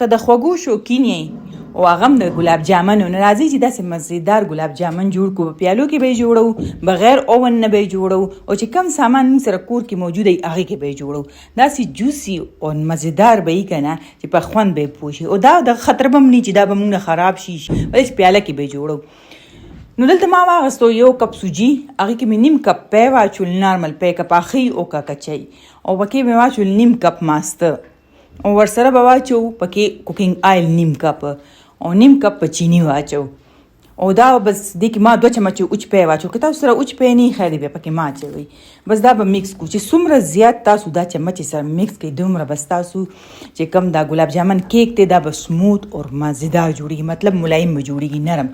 که د خوږو شوقین یې او هغه هم د ګلاب جامن نو راځي چې داسې مزیدار ګلاب جامن جوړ کړو. په پیالو کې به یې جوړو، بغیر اوون نه به یې جوړو، او چې کم سامان موږ سره کور کې موجود وي هغې کې به یې جوړو. داسې جوسي او مزیدار به یې که نه چې په خوند به یې پوه شي، او دا د خطر به هم نه چې دا به موږ نه خراب شي، ولې چې پیاله کې به یې جوړو. نو دلته ما واخیستو 1 کپ سوجي، هغې کې مې 1/2 کپ پی واچول، نارمل پی که پاخی او که کچی، او پکې مې واچول 1/2 کپ ماسته، او ورسره به واچو پکې کوکینګ آیل 1/2 کپ، او 1/2 کپ چینی واچو، او دا بس دې کې ما 2 چمچې اوچ پی واچو. که تاسو سره اوچ پی نه خیر بیا پکې ما اچوئ. بس دا به میکس کو چې څومره زیات تاسو دا چمچې سره میکس کړئ دومره بس تاسو چې کم دا ګلاب جامن کیک دی دا به سموت او مزیدار جوړیږي، مطلب ملایم به جوړیږي، نرم.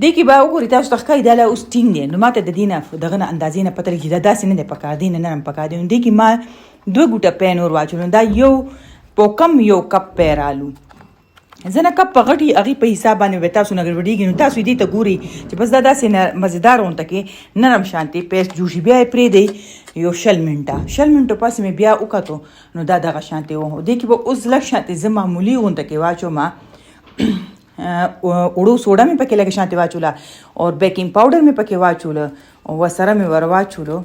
دې کې به وګورئ تاسو ته ښکاري دا لا اوس ټینګ دی. نو ماته د دې نه دغه نه اندازې نه پته لګي چې دا داسې نه دی پکار دی، نه نرم پکار دی. نو دې کې ما 2 ګوټه پی نور واچول. دا یو کپ پی رالو، زه نه کپ په غټي هغې په حساب باندې به تاسو نه ګډوډېږي. نو تاسو دې ته ګورئ چې بس دا داسې مزیدار غونته کې نرم شانتې پیسټ جوړ شي. بیا یې پرېږدئ 1 منټه پس مې بیا وکتو نو دا دغه شانتې و. دې کې به اوس لږ شانتې زه معمولي غونته کې واچوم، اوړو سوډا مې پکې لږ شانتې واچوله، او بیکینګ پاوډر مې پکې واچوله، او ورسره مې ور واچولو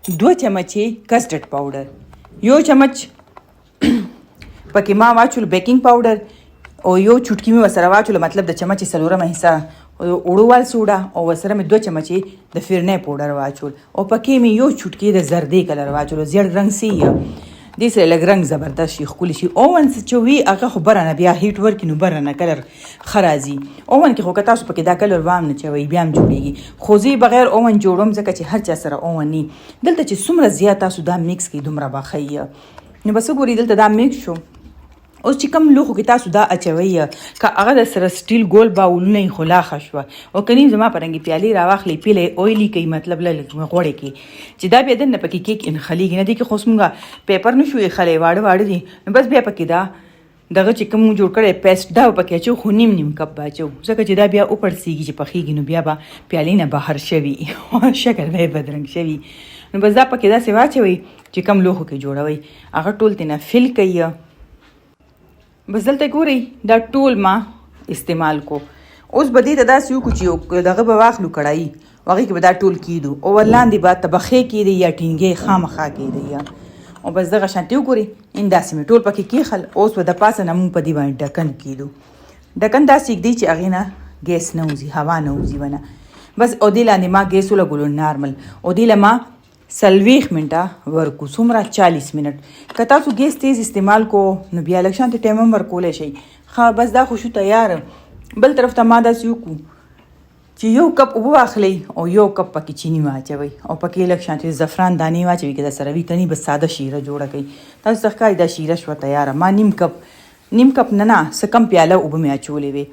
2 چمچې کسټرډ پاوډر، 1 چمچ پکې ما واچول بیکینګ پاوډر، او 1 چټکي مې ورسره واچوله، مطلب د چمچې 4 حصه اوړوال سوډا، او ورسره مې 2 چمچې د فرنۍ پاوډر واچول، او پکې مې 1 چټکي د زردې کلر واچولو، زیړ رنګ سي دې سره لږ رنګ زبردست شي، ښکلی شي. اوون چې وي هغه خو بره نه بیا هیټ ورکړي نو بره نه کلر ښه راځي. اوون کې خو که تاسو پکې دا کلر وام نه چوئ بیا هم جوړیږي، خو زه بغیر اوون جوړوم ځکه چې هر چا سره اوون ني. دلته چې څومره زیات تاسو دا میکس کړئ دومره به ښه. نو بس وګورئ دلته دا میکس شو. اوس چې کوم لوښو کې تاسو دا اچوئ که هغه د سره سټیل ګول باولونه یې خو لا ښه شوه، او که نه زما په رنګې پیالې راواخلئ پیله یې اویلي کوي، مطلب لږ غوړې کړي چې دا بیا دننه پکې کیک انخلیږي نه. دې کې خو اوس مونږ پیپر نه شو ایښلی، واړه دي. نو بس بیا پکې دا دغه چې کوم جوړ کړی پیسټ دا پکې اچو، خو 1/2 کپ به اچو ځکه چې دا بیا وپړسېږي چې پخېږي نو بیا به پیالې نه بهر شوي شکل به یې بدرنګ شوي. نو بس دا پکې داسې واچوئ چې کوم لوښو کې جوړوئ هغه ټول ترېنه فل کوي. بس دلته ګورئ دا ټول ما استعمال کو. اوس به دې ته داسې وکړو چې دغه به واخلو کړایي، هغې کې به دا ټول کیدو، او لاندې به تبخې کیدی یا ټینګې خامخا کیدی، او بس دغه شانتې وګورئ داسې مې ټول پکې کېښل. اوس به د پاسه نه مونږ په دې باندې ډکن کیدو، ډکن داسې ږدي چې هغې نه ګیس نه وځي، هوا نه وځي ونه. بس او دې لاندې ما ګیس ولګولو نارمل، او دې له ما 40 منټه ورکو، څومره 40 منټ. که تاسو ګیس تیز استعمال کو نو بیا لږ شانتې ټایم هم ورکولی شئ. ښه بس دا خو شو تیار. بل طرف ته ما داسې وکړو چې 1 کپ اوبه واخلئ او 1 کپ پکې چینی واچوئ، او پکې لږ شانتې زعفران دانې واچوئ که درسره وي، که نه بس ساده شیره جوړه کړئ. تاسو ته ښکاري دا شیره شوه تیاره. ما 1/2 کپ نه څه کم پیاله اوبه مې اچولې وې.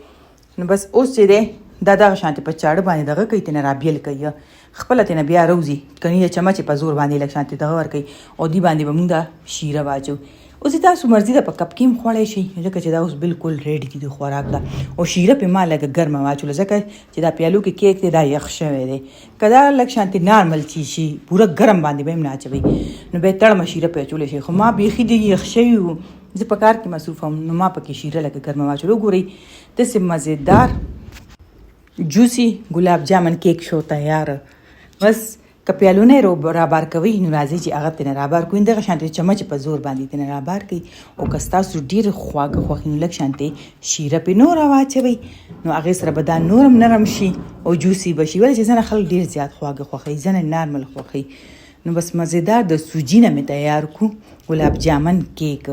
نو بس اوس چې دی دا دغه شانتې په چاړه باندې دغه کوي، ترېنه رابیل کوي، خپله ترېنه بیا روزي، که نه د چمچې په زور باندې لږ شانتې دغه ورکوي، او دې باندې به مونږ دا شیره واچو. اوس تاسو مرضي ده په کپ کې هم خوړی شئ، ځکه چې دا اوس بالکل ریډي دي د خوراک ده. او شیره پې ما لږه ګرمه واچوله ځکه چې دا پیالو کې کیک دی دا یخ شوی دی. که دا لږ شانتې نارمل چیز شي پوره ګرم باندې به هم نه اچوئ نو بیا تړمه شیره پې اچولی شئ. خو ما بیخي دی یخ شوي وو، زه په کار کې مصروف هم، نو ما پکې شیره لږه ګرمه واچوله. وګورئ داسې مزیدار جوسی ګلاب جامن کیک شو تیار. بس که پیالونه رابار کوئ نو راځئ چې هغه ترېنه رابار کوئ، دغه شانتې چمچ په زور باندې ترېنه رابار کوئ. او که ستاسو ډېر خواږه خوښي نو لږ شانتې شیره پې نوره واچوئ، نو هغې سره به دا نورم نرم شي او جوسی به شي. ولې چې ځینې خلک ډېر زیات خواږه خوښوي، ځینې نارمل خوښوي. نو بس مزیدار د سوجي نه مې تیار کړو ګلاب جامن کیک.